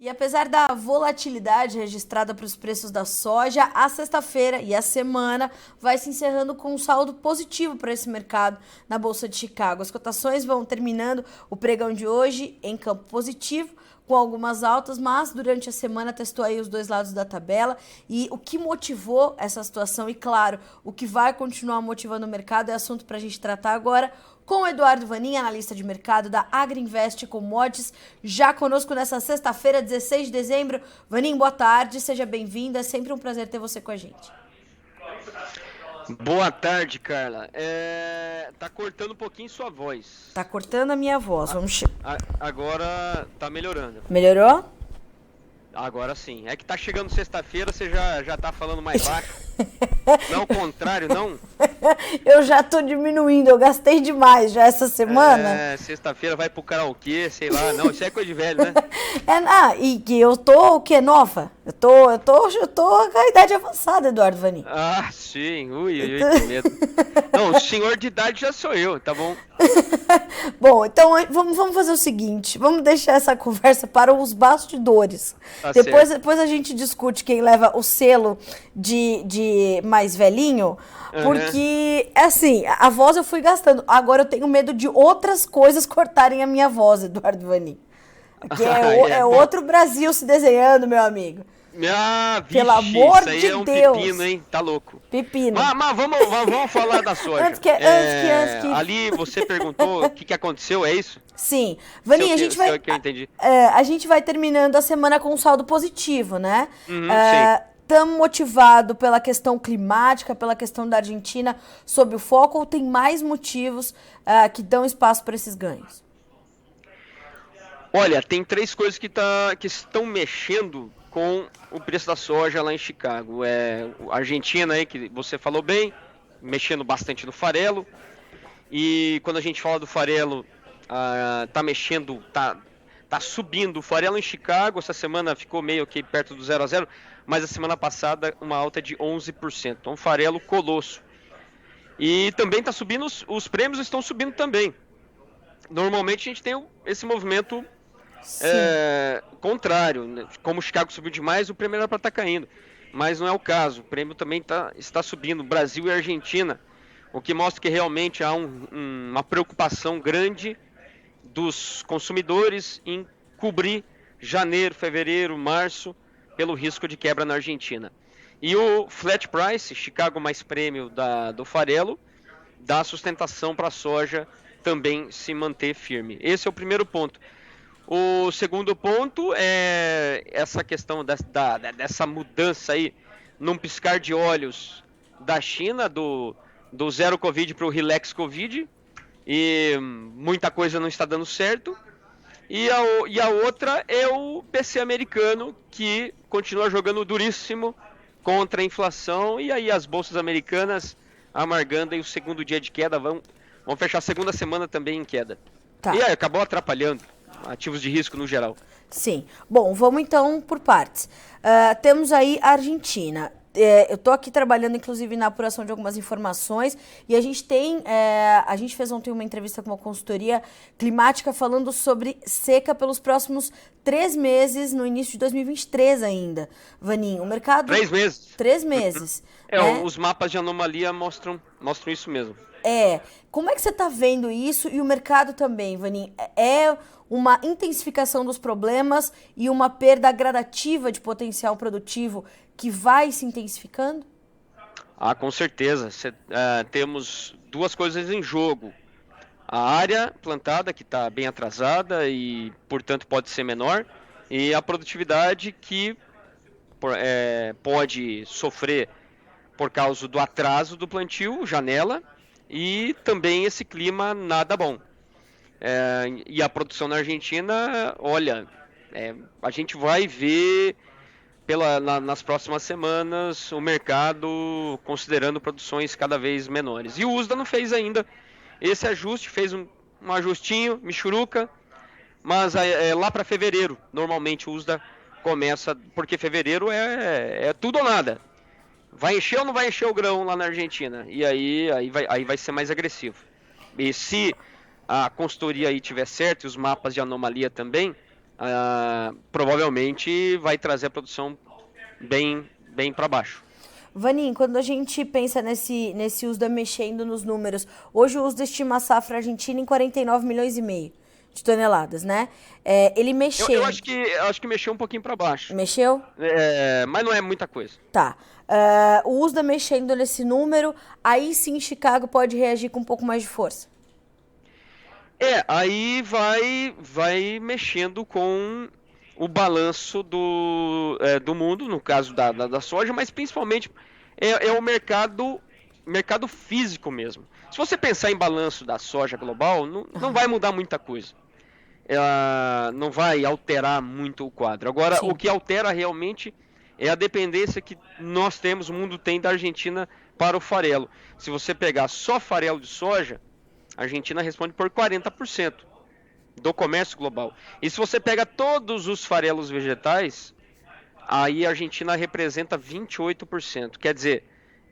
E apesar da volatilidade registrada para os preços da soja, a sexta-feira e a semana vai se encerrando com um saldo positivo para esse mercado na Bolsa de Chicago. As cotações vão terminando o pregão de hoje em campo positivo, com algumas altas, mas durante a semana testou aí os dois lados da tabela. E o que motivou essa situação, e claro, o que vai continuar motivando o mercado, é assunto para a gente tratar agora com o Eduardo Vanin, analista de mercado da Agrinvest Commodities, já conosco nessa sexta-feira, 16 de dezembro. Vanin, boa tarde, seja bem-vindo, é sempre um prazer ter você com a gente. Boa tarde, Carla. Tá cortando um pouquinho sua voz. Tá cortando a minha voz, vamos... Agora tá melhorando. Melhorou? Agora sim. É que tá chegando sexta-feira, você já tá falando mais baixo. Não, ao contrário, não? Eu já tô diminuindo, eu gastei demais já essa semana. Sexta-feira vai pro karaokê, sei lá. Não, isso é coisa de velho, né? E que eu tô, o quê? Nova? Eu tô com a idade avançada, Eduardo Vanin. Ah, sim. Ui, que medo. Não, o senhor de idade já sou eu, tá bom? Bom, então vamos fazer o seguinte, vamos deixar essa conversa para os bastidores. Tá depois a gente discute quem leva o selo de mais velhinho, porque, assim, a voz eu fui gastando. Agora eu tenho medo de outras coisas cortarem a minha voz, Eduardo Vanin. Que é outro Brasil se desenhando, meu amigo. Vixe, pelo amor isso aí de é um Deus. pepino, hein? Tá louco. Pepino. Mas vamos falar da soja. Antes que... Ali você perguntou o que aconteceu, é isso? Sim. Vaninha, a gente vai terminando a semana com um saldo positivo, né? Sim. Estamos motivados pela questão climática, pela questão da Argentina sob o foco, ou tem mais motivos que dão espaço para esses ganhos? Olha, tem três coisas que estão mexendo com o preço da soja lá em Chicago. A Argentina aí, que você falou bem, mexendo bastante no farelo. E quando a gente fala do farelo, tá subindo. O farelo em Chicago, essa semana ficou meio que perto do 0 a 0, mas a semana passada uma alta de 11%. Então, um farelo colosso. E também está subindo, os prêmios estão subindo também. Normalmente a gente tem esse movimento contrário, né? Como o Chicago subiu demais, o prêmio era para estar caindo, mas não é o caso. O prêmio também está subindo, Brasil e Argentina, o que mostra que realmente há uma preocupação grande dos consumidores em cobrir janeiro, fevereiro, março, pelo risco de quebra na Argentina. E o flat price, Chicago mais prêmio do farelo, dá sustentação para a soja também se manter firme. Esse é o primeiro ponto. O segundo ponto é essa questão dessa mudança aí, num piscar de olhos, da China, do zero Covid para o relax Covid, e muita coisa não está dando certo. E a outra é o PC americano, que continua jogando duríssimo contra a inflação, e aí as bolsas americanas amargando aí o segundo dia de queda, vão fechar a segunda semana também em queda. Tá. E aí acabou atrapalhando ativos de risco no geral. Sim. Bom, vamos então por partes. Temos aí a Argentina. Eu estou aqui trabalhando, inclusive, na apuração de algumas informações, e a gente fez ontem uma entrevista com uma consultoria climática falando sobre seca pelos próximos 3 meses, no início de 2023 ainda. Vanin, o mercado... 3 meses. 3 meses. Os mapas de anomalia mostram isso mesmo. Como é que você está vendo isso e o mercado também, Vanin? É uma intensificação dos problemas e uma perda gradativa de potencial produtivo que vai se intensificando? Com certeza. Temos duas coisas em jogo. A área plantada, que está bem atrasada e, portanto, pode ser menor, e a produtividade que pode sofrer por causa do atraso do plantio, janela, e também esse clima nada bom. E a produção na Argentina, olha, a gente vai ver nas próximas semanas o mercado considerando produções cada vez menores. E o USDA não fez ainda esse ajuste, fez um ajustinho, michuruca, mas lá para fevereiro, normalmente o USDA começa, porque fevereiro é tudo ou nada. Vai encher ou não vai encher o grão lá na Argentina? E aí vai ser mais agressivo. E se a consultoria aí tiver certo, e os mapas de anomalia também, provavelmente vai trazer a produção bem para baixo. Vaninho, quando a gente pensa nesse USDA mexendo nos números, hoje o USDA estima a safra argentina em 49 milhões e meio de toneladas, né? Ele mexeu. Eu acho que mexeu um pouquinho para baixo. Mexeu? Mas não é muita coisa. Tá. O USDA mexendo nesse número, aí sim Chicago pode reagir com um pouco mais de força. Aí vai mexendo com o balanço do mundo, no caso da soja, mas principalmente é o mercado físico mesmo. Se você pensar em balanço da soja global, não vai mudar muita coisa. Ela não vai alterar muito o quadro. Agora, Sim. O que altera realmente é a dependência que o mundo tem da Argentina para o farelo. Se você pegar só farelo de soja, a Argentina responde por 40% do comércio global. E se você pega todos os farelos vegetais, aí a Argentina representa 28%. Quer dizer,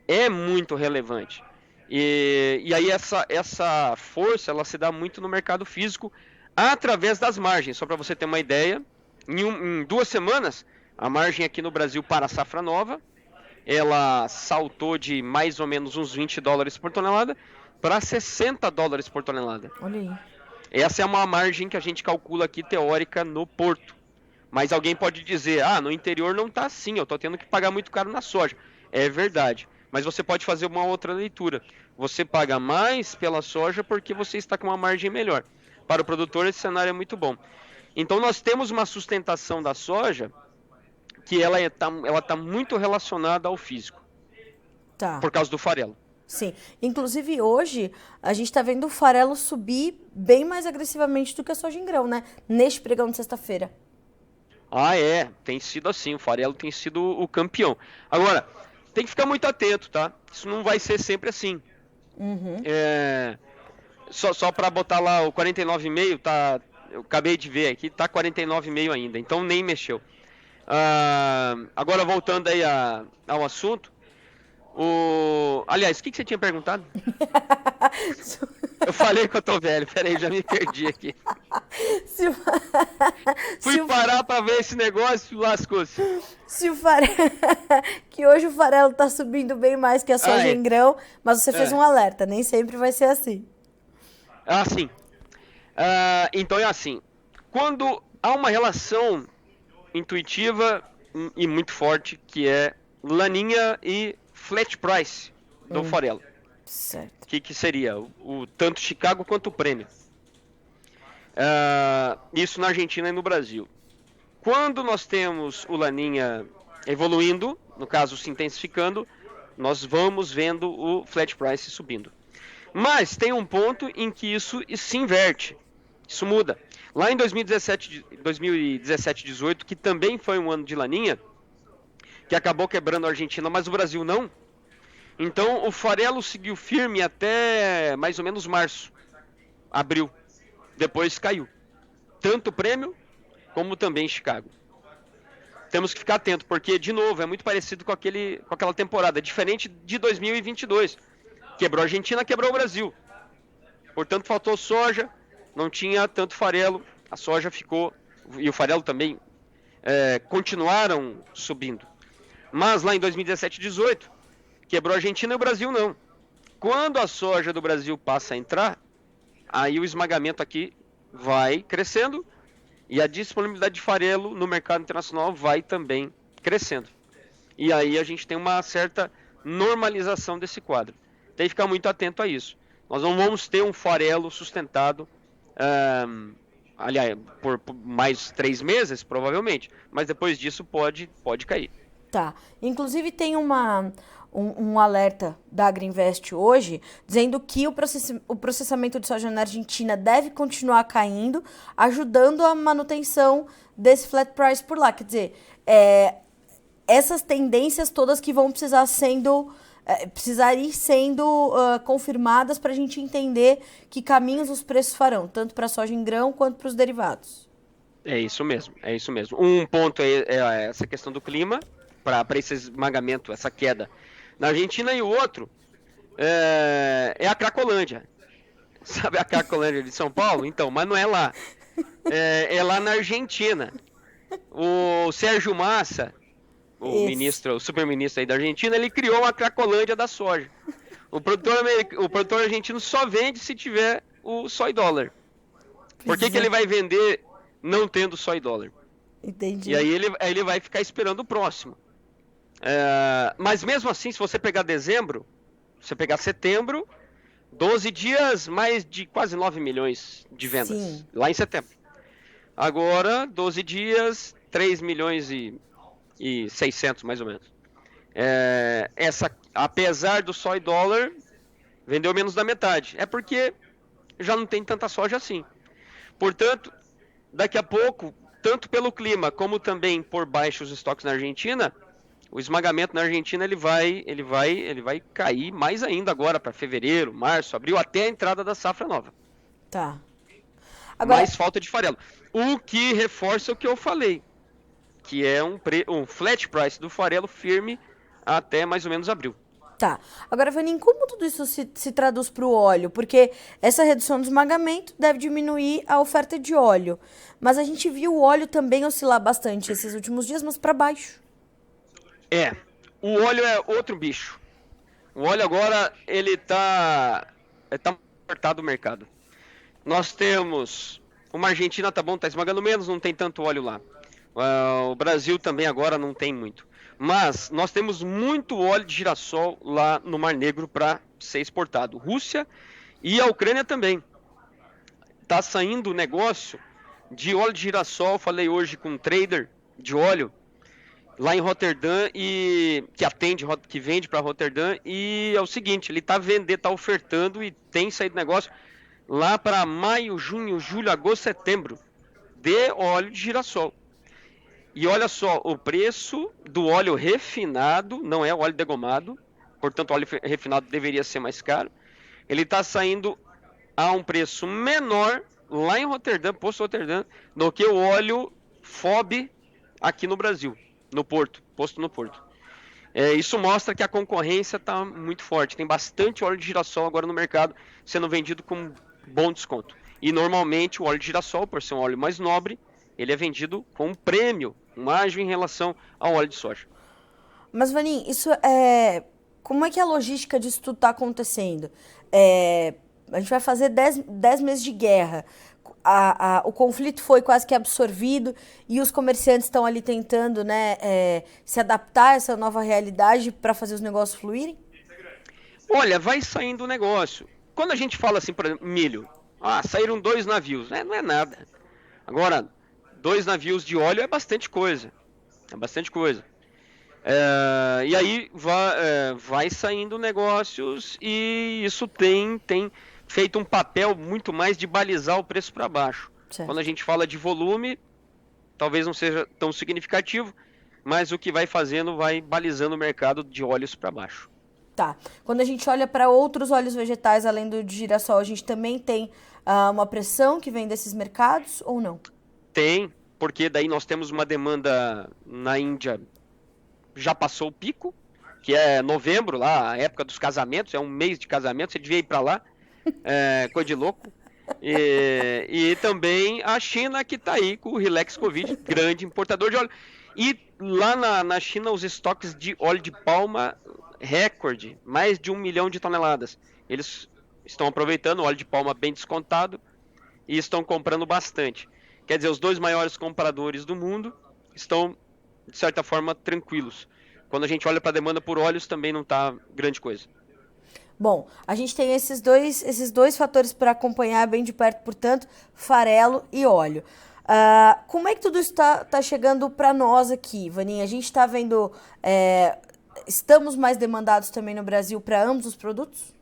é muito relevante. E aí essa força ela se dá muito no mercado físico através das margens. Só para você ter uma ideia, em 2 semanas, a margem aqui no Brasil para a safra nova, ela saltou de mais ou menos uns $20 por tonelada para $60 por tonelada. Olha aí. Essa é uma margem que a gente calcula aqui teórica no porto. Mas alguém pode dizer, no interior não está assim, eu estou tendo que pagar muito caro na soja. É verdade, mas você pode fazer uma outra leitura. Você paga mais pela soja porque você está com uma margem melhor. Para o produtor esse cenário é muito bom. Então nós temos uma sustentação da soja que ela está muito relacionada ao físico. Tá. Por causa do farelo. Sim. Inclusive, hoje, a gente tá vendo o farelo subir bem mais agressivamente do que a soja em grão, né? Neste pregão de sexta-feira. Tem sido assim. O farelo tem sido o campeão. Agora, tem que ficar muito atento, tá? Isso não vai ser sempre assim. Uhum. Só para botar lá o 49,5, tá? Eu acabei de ver aqui, tá 49,5 ainda. Então nem mexeu. Agora, voltando aí ao assunto. Aliás, o que você tinha perguntado? Eu falei que eu tô velho, peraí, já me perdi aqui. Fui parar pra ver esse negócio e lascou-se. Que hoje o farelo tá subindo bem mais que a soja em grão, mas você fez um alerta, nem sempre vai ser assim. Sim. Então é assim, quando há uma relação intuitiva e muito forte, que é laninha e flat price do farelo. Certo. Que seria o tanto Chicago quanto o prêmio. Isso na Argentina e no Brasil. Quando nós temos o laninha evoluindo, no caso se intensificando, nós vamos vendo o flat price subindo. Mas tem um ponto em que isso se inverte, isso muda. Lá em 2017-18, que também foi um ano de laninha, que acabou quebrando a Argentina, mas o Brasil não. Então o farelo seguiu firme até mais ou menos março, abril. Depois caiu. Tanto o prêmio, como também Chicago. Temos que ficar atento, porque, de novo, é muito parecido com aquela temporada. Diferente de 2022. Quebrou a Argentina, quebrou o Brasil. Portanto, faltou soja, não tinha tanto farelo. A soja ficou, e o farelo também, continuaram subindo. Mas lá em 2017-18, quebrou a Argentina e o Brasil não. Quando a soja do Brasil passa a entrar, aí o esmagamento aqui vai crescendo e a disponibilidade de farelo no mercado internacional vai também crescendo. E aí a gente tem uma certa normalização desse quadro. Tem que ficar muito atento a isso. Nós não vamos ter um farelo sustentado, aliás, por mais 3 meses, provavelmente, mas depois disso pode cair. Tá. Inclusive tem um alerta da Agriinvest hoje, dizendo que o processamento de soja na Argentina deve continuar caindo, ajudando a manutenção desse flat price por lá. Quer dizer, essas tendências todas que vão precisar ir sendo confirmadas para a gente entender que caminhos os preços farão, tanto para a soja em grão quanto para os derivados. É isso mesmo. Um ponto é essa questão do clima, para esse esmagamento, essa queda na Argentina, e o outro é a Cracolândia. Sabe a Cracolândia de São Paulo? Então, mas não é lá. é lá na Argentina. O Sérgio Massa, o super-ministro aí da Argentina, ele criou uma Cracolândia da soja. O produtor argentino só vende se tiver o soy dólar. Por que ele vai vender não tendo soy dólar? Entendi. E aí ele vai ficar esperando o próximo. Mas mesmo assim, se você pegar dezembro, se você pegar setembro, 12 dias, mais de quase 9 milhões de vendas. Sim. Lá em setembro. Agora, 12 dias, 3 milhões e 600, mais ou menos. Apesar do soy dólar, vendeu menos da metade. É porque já não tem tanta soja assim. Portanto, daqui a pouco, tanto pelo clima como também por baixos estoques na Argentina, o esmagamento na Argentina ele vai cair mais ainda agora para fevereiro, março, abril, até a entrada da safra nova. Tá. Agora... Mais falta de farelo. O que reforça o que eu falei, que é um flat price do farelo firme até mais ou menos abril. Tá. Agora, Vaninho, como tudo isso se traduz para o óleo? Porque essa redução do esmagamento deve diminuir a oferta de óleo. Mas a gente viu o óleo também oscilar bastante esses últimos dias, mas para baixo. O óleo é outro bicho. O óleo agora, ele tá cortado o mercado. Nós temos... Uma Argentina tá bom, tá esmagando menos, não tem tanto óleo lá. O Brasil também agora não tem muito. Mas nós temos muito óleo de girassol lá no Mar Negro para ser exportado. Rússia e a Ucrânia também. Tá saindo negócio de óleo de girassol, falei hoje com um trader de óleo lá em Roterdã e que vende para Roterdã, e é o seguinte, ele tá ofertando e tem saído negócio lá para maio, junho, julho, agosto, setembro de óleo de girassol. E olha só, o preço do óleo refinado, não é óleo degomado, portanto o óleo refinado deveria ser mais caro. Ele está saindo a um preço menor lá em Roterdã, posto Roterdã, do que o óleo FOB aqui no Brasil, no Porto, posto no Porto. Isso mostra que a concorrência está muito forte. Tem bastante óleo de girassol agora no mercado sendo vendido com bom desconto. E normalmente o óleo de girassol, por ser um óleo mais nobre, ele é vendido com um prêmio, um ágio em relação ao óleo de soja. Mas, Vaninho, como é que a logística disso tudo está acontecendo? A gente vai fazer 10 meses de guerra. O conflito foi quase que absorvido e os comerciantes estão ali tentando, né, se adaptar a essa nova realidade para fazer os negócios fluírem? Olha, vai saindo o negócio. Quando a gente fala assim, por exemplo, milho, saíram 2 navios, não é nada. Agora, 2 navios de óleo é bastante coisa. E aí vai saindo negócios e isso tem feito um papel muito mais de balizar o preço para baixo. Certo. Quando a gente fala de volume, talvez não seja tão significativo, mas o que vai fazendo vai balizando o mercado de óleos para baixo. Tá. Quando a gente olha para outros óleos vegetais, além do de girassol, a gente também tem uma pressão que vem desses mercados ou não? Tem, porque daí nós temos uma demanda na Índia, já passou o pico, que é novembro, lá, a época dos casamentos, é um mês de casamento, você devia ir para lá, coisa de louco. E também a China, que está aí com o Relax Covid, grande importador de óleo. E lá na China, os estoques de óleo de palma, recorde, mais de 1 milhão de toneladas. Eles estão aproveitando o óleo de palma bem descontado e estão comprando bastante. Quer dizer, os 2 maiores compradores do mundo estão, de certa forma, tranquilos. Quando a gente olha para a demanda por óleos, também não está grande coisa. Bom, a gente tem esses dois fatores para acompanhar bem de perto, portanto, farelo e óleo. Como é que tudo isso está chegando para nós aqui, Vaninha? A gente está vendo... estamos mais demandados também no Brasil para ambos os produtos?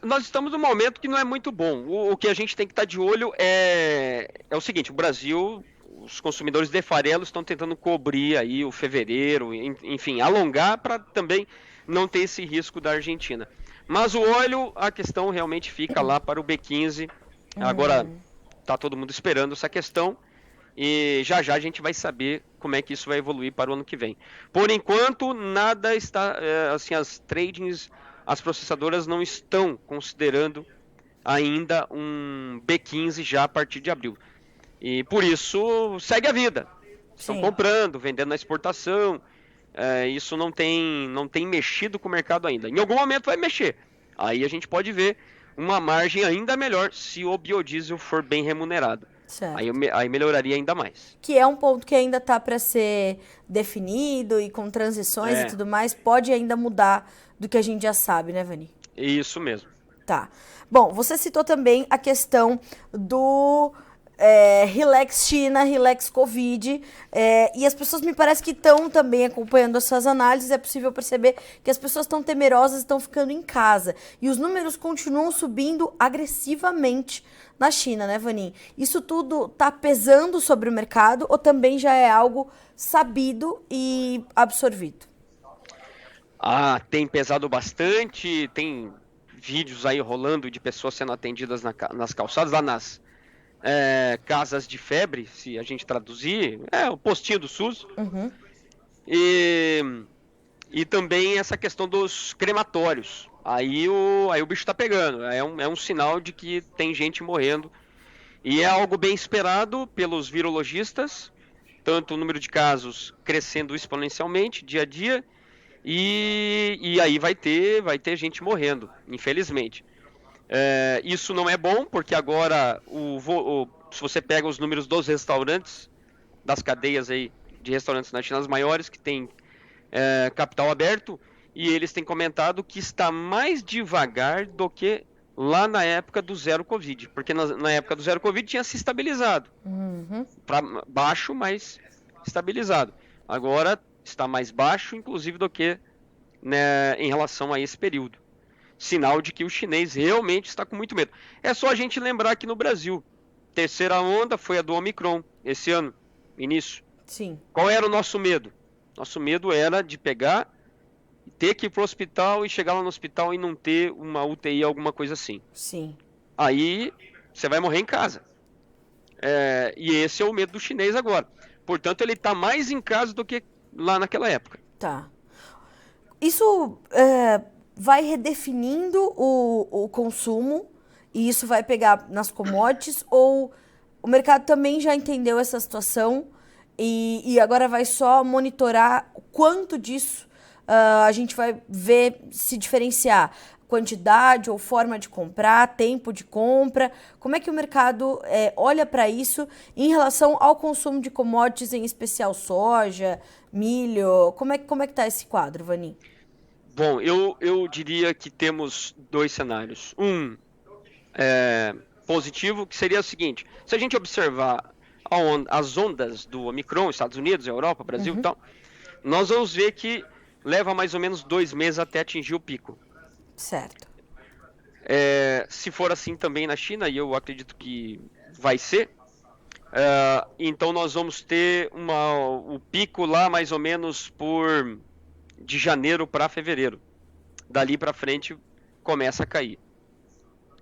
Nós estamos num momento que não é muito bom. O que a gente tem que estar de olho é o seguinte: o Brasil, os consumidores de farelo estão tentando cobrir aí o fevereiro, enfim, alongar para também não ter esse risco da Argentina. Mas o óleo, a questão realmente fica lá para o B15. Agora está todo mundo esperando essa questão e já a gente vai saber como é que isso vai evoluir para o ano que vem. Por enquanto, nada está, assim, as tradings, as processadoras não estão considerando ainda um B15 já a partir de abril. E por isso segue a vida. Estão Sim. comprando, vendendo na exportação. Isso não tem mexido com o mercado ainda. Em algum momento vai mexer. Aí a gente pode ver uma margem ainda melhor se o biodiesel for bem remunerado. Certo. Aí melhoraria ainda mais. Que é um ponto que ainda está para ser definido e com transições e tudo mais, pode ainda mudar do que a gente já sabe, né, Vani? Isso mesmo. Tá. Bom, você citou também a questão do Relax China, Relax Covid, e as pessoas me parece que estão também acompanhando essas análises, é possível perceber que as pessoas estão temerosas e estão ficando em casa. E os números continuam subindo agressivamente na China, né, Vanin? Isso tudo está pesando sobre o mercado ou também já é algo sabido e absorvido? Tem pesado bastante, tem vídeos aí rolando de pessoas sendo atendidas nas calçadas, lá nas casas de febre, se a gente traduzir, o postinho do SUS. Uhum. E também essa questão dos crematórios. Aí o bicho tá pegando, é um sinal de que tem gente morrendo. E é algo bem esperado pelos virologistas, tanto o número de casos crescendo exponencialmente dia a dia, e aí vai ter gente morrendo, infelizmente. Isso não é bom, porque agora, se você pega os números dos restaurantes, das cadeias aí de restaurantes na China, as maiores, que tem capital aberto, e eles têm comentado que está mais devagar do que lá na época do zero Covid, porque na época do zero Covid tinha se estabilizado, para baixo, mas estabilizado. Agora está mais baixo, inclusive, do que, né, em relação a esse período. Sinal de que o chinês realmente está com muito medo. É só a gente lembrar que no Brasil, terceira onda foi a do Omicron, esse ano, início. Sim. Qual era o nosso medo? Nosso medo era de pegar, ter que ir pro hospital e chegar lá no hospital e não ter uma UTI, alguma coisa assim. Sim. Aí você vai morrer em casa. E esse é o medo do chinês agora. Portanto, ele está mais em casa do que lá naquela época. Tá. Isso vai redefinindo o consumo e isso vai pegar nas commodities, ou o mercado também já entendeu essa situação e agora vai só monitorar o quanto disso a gente vai ver se diferenciar? Quantidade ou forma de comprar, tempo de compra? Como é que o mercado olha para isso em relação ao consumo de commodities, em especial soja, milho? Como é que está esse quadro, Vanin? Bom, eu diria que temos dois cenários. Um positivo, que seria o seguinte: se a gente observar as ondas do Omicron, Estados Unidos, Europa, Brasil e tal, nós vamos ver que leva mais ou menos 2 meses até atingir o pico. Certo. Se for assim também na China, e eu acredito que vai ser, então nós vamos ter o pico lá mais ou menos de janeiro para fevereiro. Dali para frente começa a cair.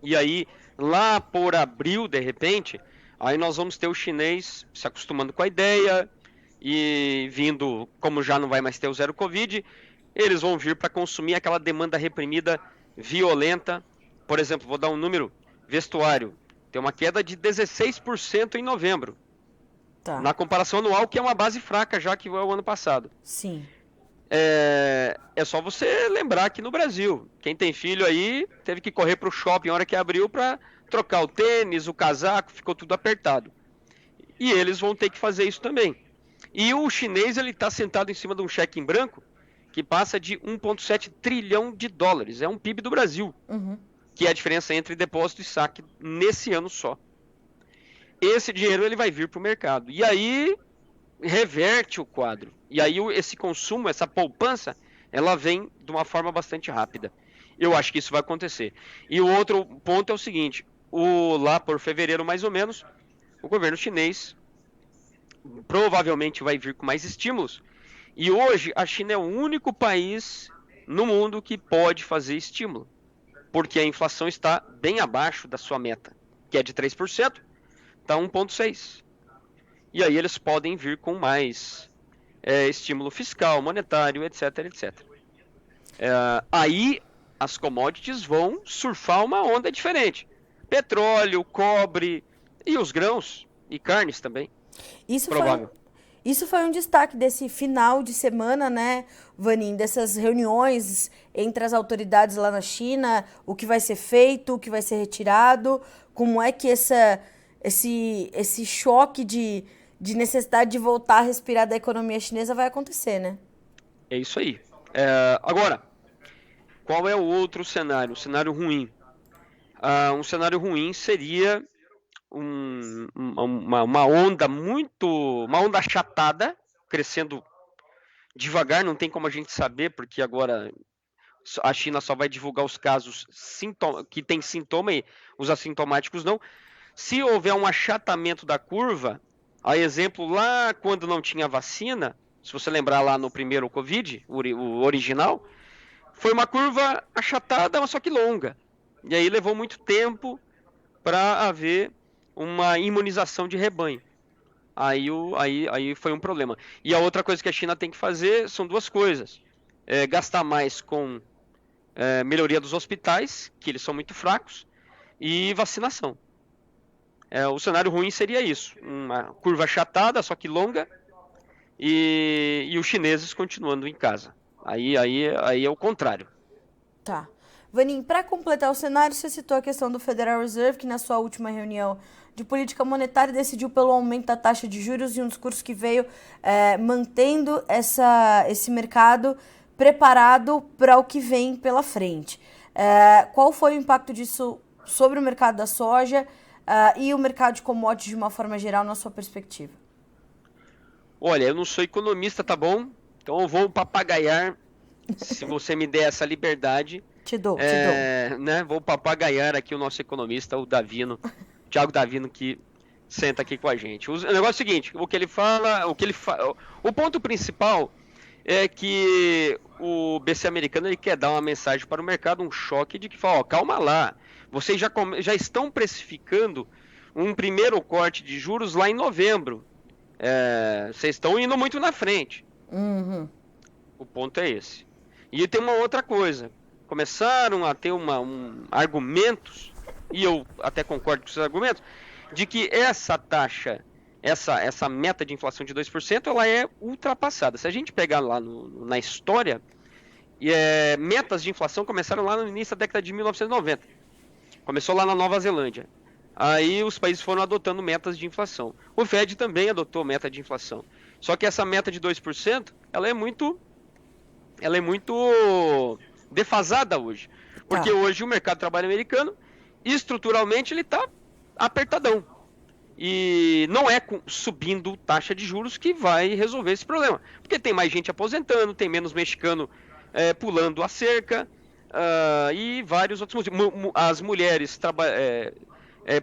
E aí, lá por abril, de repente, aí nós vamos ter o chinês se acostumando com a ideia e vindo, como já não vai mais ter o zero Covid, eles vão vir para consumir aquela demanda reprimida violenta. Por exemplo, vou dar um número: vestuário tem uma queda de 16% em novembro. Tá. Na comparação anual, que é uma base fraca já que foi o ano passado. Sim. É só você lembrar que no Brasil, quem tem filho aí teve que correr para o shopping na hora que abriu para trocar o tênis, o casaco, ficou tudo apertado. E eles vão ter que fazer isso também. E o chinês, ele está sentado em cima de um cheque em branco que passa de 1,7 trilhão de dólares. É um PIB do Brasil, que é a diferença entre depósito e saque nesse ano só. Esse dinheiro ele vai vir para o mercado. E aí reverte o quadro. E aí esse consumo, essa poupança, ela vem de uma forma bastante rápida. Eu acho que isso vai acontecer. E o outro ponto é o seguinte: lá por fevereiro mais ou menos, o governo chinês provavelmente vai vir com mais estímulos. E hoje a China é o único país no mundo que pode fazer estímulo, porque a inflação está bem abaixo da sua meta, que é de 3%, está 1,6%. E aí eles podem vir com mais estímulo fiscal, monetário, etc, etc. Aí as commodities vão surfar uma onda diferente, petróleo, cobre e os grãos e carnes também. Isso Provável. Isso foi um destaque desse final de semana, né, Vanin? Dessas reuniões entre as autoridades lá na China, o que vai ser feito, o que vai ser retirado, como é que esse choque de necessidade de voltar a respirar da economia chinesa vai acontecer, né? É isso aí. Agora, qual é o outro cenário? O cenário ruim. Um cenário ruim seria uma onda achatada, crescendo devagar, não tem como a gente saber, porque agora a China só vai divulgar os casos que têm sintoma e os assintomáticos não. Se houver um achatamento da curva, a exemplo lá quando não tinha vacina, se você lembrar lá no primeiro Covid, o original, foi uma curva achatada, mas só que longa. E aí levou muito tempo para haver uma imunização de rebanho. Aí foi um problema. E a outra coisa que a China tem que fazer são duas coisas. Gastar mais com melhoria dos hospitais, que eles são muito fracos, e vacinação. O cenário ruim seria isso. Uma curva achatada, só que longa, e os chineses continuando em casa. Aí é o contrário. Tá. Vanin, para completar o cenário, você citou a questão do Federal Reserve, que na sua última reunião de política monetária decidiu pelo aumento da taxa de juros e um discurso que veio mantendo esse mercado preparado para o que vem pela frente. Qual foi o impacto disso sobre o mercado da soja e o mercado de commodities de uma forma geral na sua perspectiva? Olha, eu não sou economista, tá bom? Então eu vou papagaiar, se você me der essa liberdade. Te dou. Né? Vou papagaiar aqui o nosso economista, o Thiago Davino, que senta aqui com a gente. O negócio é o seguinte, o ponto principal é que o BC americano ele quer dar uma mensagem para o mercado, um choque de que fala, calma lá, vocês já estão precificando um primeiro corte de juros lá em novembro. Vocês estão indo muito na frente. Uhum. O ponto é esse. E tem uma outra coisa. Começaram a ter argumentos, e eu até concordo com esses argumentos, de que essa taxa, essa meta de inflação de 2%, ela é ultrapassada. Se a gente pegar lá na história, metas de inflação começaram lá no início da década de 1990. Começou lá na Nova Zelândia. Aí os países foram adotando metas de inflação. O Fed também adotou meta de inflação. Só que essa meta de 2%, ela é muito defasada hoje. Porque hoje o mercado de trabalho americano, estruturalmente, ele está apertadão. E não é subindo taxa de juros que vai resolver esse problema. Porque tem mais gente aposentando, tem menos mexicano pulando a cerca, e vários outros motivos. As mulheres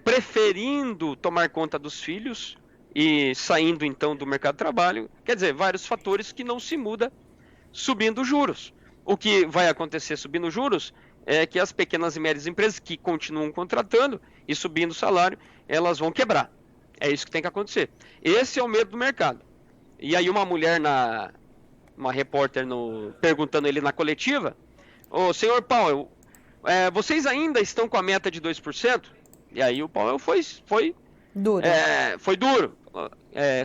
preferindo tomar conta dos filhos e saindo então do mercado de trabalho. Quer dizer, vários fatores que não se muda subindo juros. O que vai acontecer subindo juros é que as pequenas e médias empresas que continuam contratando e subindo o salário, elas vão quebrar. É isso que tem que acontecer. Esse é o medo do mercado. E aí uma mulher, uma repórter perguntando ele na coletiva, senhor Powell, vocês ainda estão com a meta de 2%? E aí o Powell foi duro. Foi duro.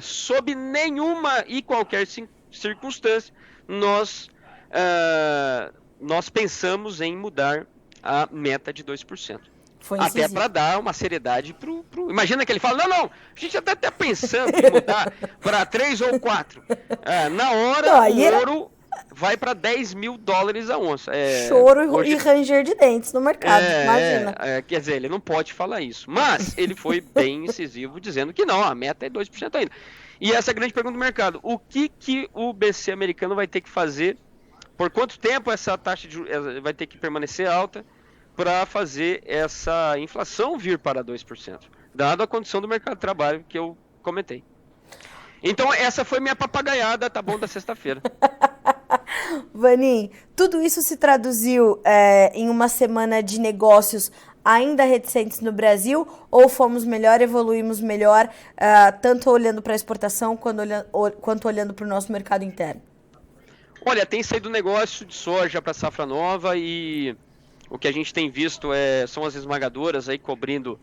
Sob nenhuma e qualquer circunstância, nós pensamos em mudar a meta de 2%. Até para dar uma seriedade pro... Imagina que ele fala, não, a gente até está pensando em mudar para 3 ou 4. Na hora, o ouro vai para $10.000 a onça. Choro hoje... e ranger de dentes no mercado, imagina. Quer dizer, ele não pode falar isso. Mas ele foi bem incisivo, dizendo que não, a meta é 2% ainda. E essa é a grande pergunta do mercado. O que o BC americano vai ter que fazer? Por quanto tempo essa taxa de juros vai ter que permanecer alta para fazer essa inflação vir para 2%? Dado a condição do mercado de trabalho que eu comentei. Então essa foi minha papagaiada, tá bom, da sexta-feira. Vanin, tudo isso se traduziu em uma semana de negócios ainda reticentes no Brasil, ou fomos melhor, evoluímos melhor, tanto olhando para a exportação quanto olhando para o nosso mercado interno? Olha, tem saído negócio de soja para safra nova e O que a gente tem visto são as esmagadoras aí cobrindo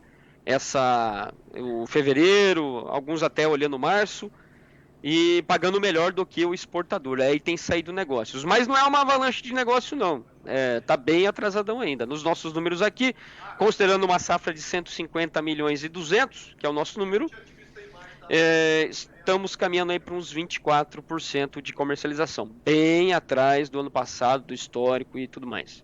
o fevereiro, alguns até olhando março, e pagando melhor do que o exportador. Aí tem saído negócios. Mas não é uma avalanche de negócio, não. Tá bem atrasadão ainda. Nos nossos números aqui, considerando uma safra de 150 milhões e 200, que é o nosso número, estamos caminhando aí para uns 24% de comercialização. Bem atrás do ano passado, do histórico e tudo mais.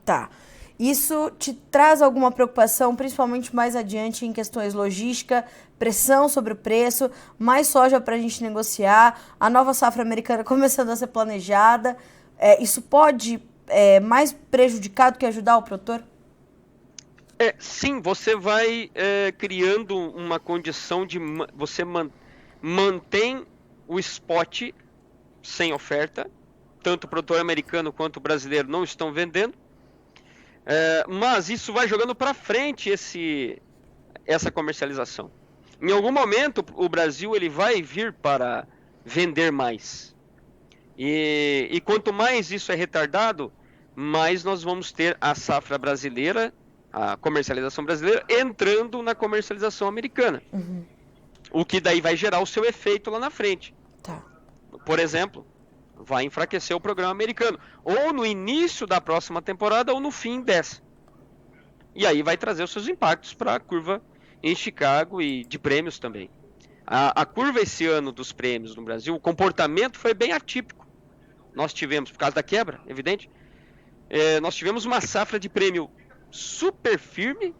Tá. Isso te traz alguma preocupação, principalmente mais adiante em questões logística, pressão sobre o preço, mais soja para a gente negociar, a nova safra americana começando a ser planejada. Isso pode mais prejudicar do que ajudar o produtor? Sim, você vai criando uma condição de... Você mantém o spot sem oferta, tanto o produtor americano quanto o brasileiro não estão vendendo, mas isso vai jogando para frente essa comercialização. Em algum momento o Brasil ele vai vir para vender mais, e quanto mais isso é retardado, mais nós vamos ter a safra brasileira, a comercialização brasileira, entrando na comercialização americana. Uhum. O que daí vai gerar o seu efeito lá na frente. Tá. Por exemplo, vai enfraquecer o programa americano, ou no início da próxima temporada, ou no fim dessa. E aí vai trazer os seus impactos para a curva em Chicago e de prêmios também. A curva esse ano dos prêmios no Brasil, o comportamento foi bem atípico. Nós tivemos, por causa da quebra, evidente, nós tivemos uma safra de prêmio super firme,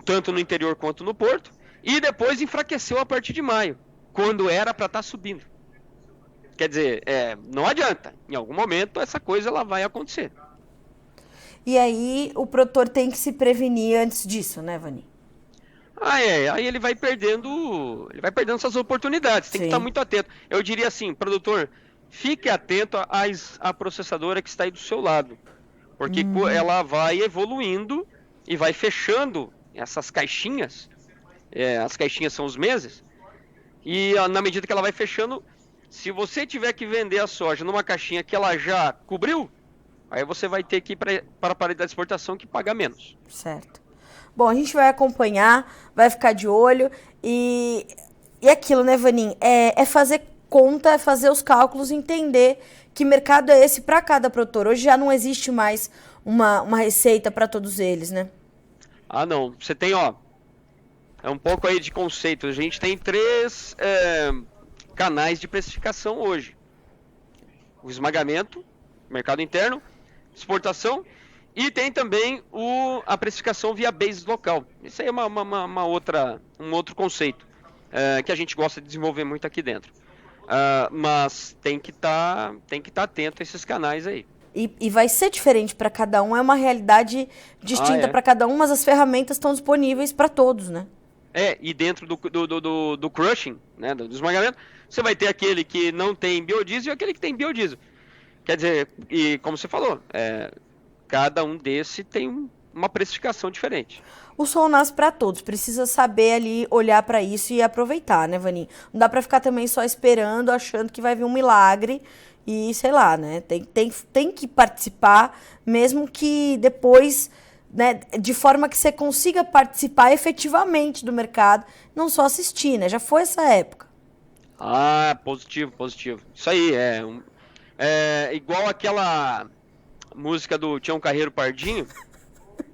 tanto no interior quanto no porto, e depois enfraqueceu a partir de maio, quando era para estar subindo. Quer dizer, não adianta, em algum momento essa coisa ela vai acontecer. E aí o produtor tem que se prevenir antes disso, né, Vani? Aí ele vai perdendo essas oportunidades, tem que estar muito atento. Eu diria assim, produtor, fique atento à processadora que está aí do seu lado, porque ela vai evoluindo e vai fechando essas caixinhas, as caixinhas são os meses, e na medida que ela vai fechando, se você tiver que vender a soja numa caixinha que ela já cobriu, aí você vai ter que ir para a paridade de exportação que paga menos. Certo. Bom, a gente vai acompanhar, vai ficar de olho e aquilo, né, Vanim? É fazer conta, é fazer os cálculos, entender que mercado é esse para cada produtor. Hoje já não existe mais uma receita para todos eles, né? Não. Você tem, é um pouco aí de conceito. A gente tem 3 canais de precificação hoje. O esmagamento, mercado interno, exportação, e tem também a precificação via base local. Isso aí é um outro conceito que a gente gosta de desenvolver muito aqui dentro. Mas tem que estar atento a esses canais aí. E vai ser diferente para cada um, é uma realidade distinta para cada um, mas as ferramentas estão disponíveis para todos, né? E dentro do crushing, né, do esmagamento, você vai ter aquele que não tem biodiesel e aquele que tem biodiesel. Quer dizer, e como você falou, cada um desse tem uma precificação diferente. O sol nasce para todos, precisa saber ali olhar para isso e aproveitar, né, Vanim? Não dá para ficar também só esperando, achando que vai vir um milagre e, sei lá, né? Tem que participar, mesmo que depois, né, de forma que você consiga participar efetivamente do mercado, não só assistir, né? Já foi essa época. Positivo. Isso aí, igual aquela música do Tião Carreiro Pardinho,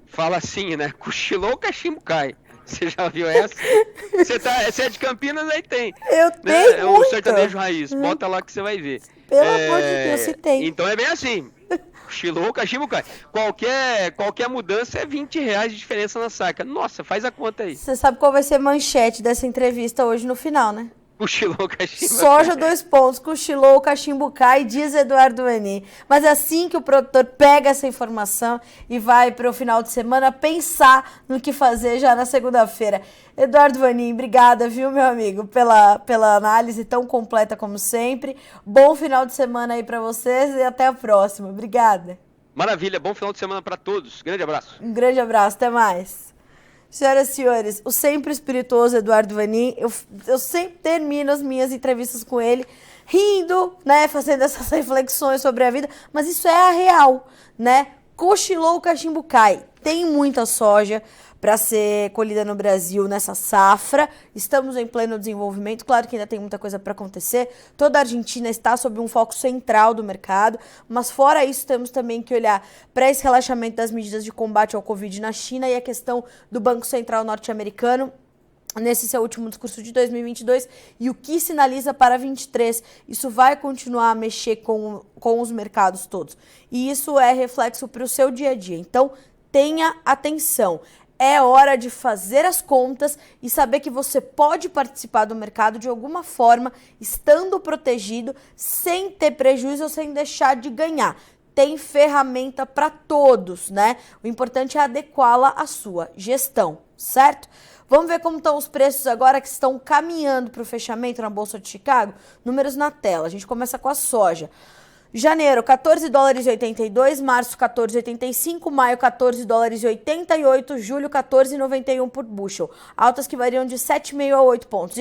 fala assim, né? Cochilou, o cachimbo cai. Você já viu essa? Você é de Campinas, aí tem. Eu tenho, né? O sertanejo raiz. Bota lá que você vai ver. Pelo amor de Deus, se tem. Então é bem assim. Cochilou, o cachimbo cai. Qualquer mudança é R$20 de diferença na saca. Nossa, faz a conta aí. Você sabe qual vai ser a manchete dessa entrevista hoje no final, né? Cochilou, cachimbo Soja, cai. 2 pontos. Cochilou, o cachimbo cai, diz Eduardo Vanim. Mas é assim que o produtor pega essa informação e vai para o final de semana pensar no que fazer já na segunda-feira. Eduardo Vanim, obrigada, viu, meu amigo, pela análise tão completa como sempre. Bom final de semana aí para vocês e até a próxima. Obrigada. Maravilha, bom final de semana para todos. Grande abraço. Um grande abraço, até mais. Senhoras e senhores, o sempre espirituoso Eduardo Vanim, eu sempre termino as minhas entrevistas com ele rindo, né, fazendo essas reflexões sobre a vida, mas isso é a real, né? Cochilou, o cachimbo cai. Tem muita soja para ser colhida no Brasil nessa safra. Estamos em pleno desenvolvimento. Claro que ainda tem muita coisa para acontecer. Toda a Argentina está sob um foco central do mercado. Mas fora isso, temos também que olhar para esse relaxamento das medidas de combate ao Covid na China e a questão do Banco Central norte-americano nesse seu último discurso de 2022 e o que sinaliza para 2023. Isso vai continuar a mexer com os mercados todos. E isso é reflexo para o seu dia a dia. Então, tenha atenção. É hora de fazer as contas e saber que você pode participar do mercado de alguma forma, estando protegido, sem ter prejuízo ou sem deixar de ganhar. Tem ferramenta para todos, né? O importante é adequá-la à sua gestão, certo? Vamos ver como estão os preços agora que estão caminhando para o fechamento na Bolsa de Chicago? Números na tela. A gente começa com a soja. Janeiro, 14 dólares e 82, março, 14,85, maio, 14 dólares e 88, julho, 14,91 por bushel. Altas que variam de 7,5 a 8,5 pontos.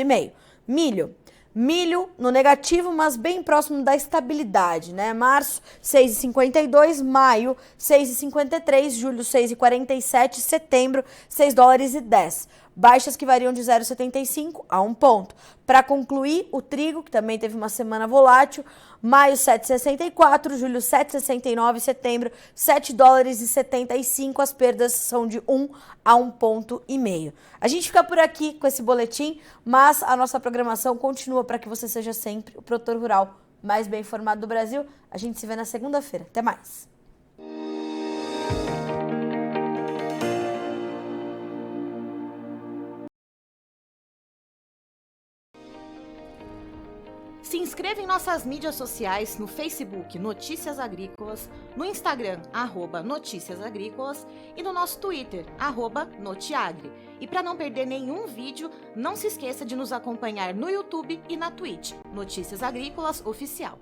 Milho no negativo, mas bem próximo da estabilidade, né? Março, 6,52, maio, 6,53, julho, 6,47, setembro, 6 dólares e 10. Baixas que variam de 0,75 a 1 ponto. Para concluir, o trigo, que também teve uma semana volátil, maio 7,64, julho 7,69, setembro 7 dólares e 75, as perdas são de 1 a 1,5 ponto. A gente fica por aqui com esse boletim, mas a nossa programação continua para que você seja sempre o produtor rural mais bem informado do Brasil. A gente se vê na segunda-feira. Até mais! Se inscreva em nossas mídias sociais, no Facebook Notícias Agrícolas, no Instagram @Notícias Agrícolas e no nosso Twitter @Notiagre. E para não perder nenhum vídeo, não se esqueça de nos acompanhar no YouTube e na Twitch, Notícias Agrícolas Oficial.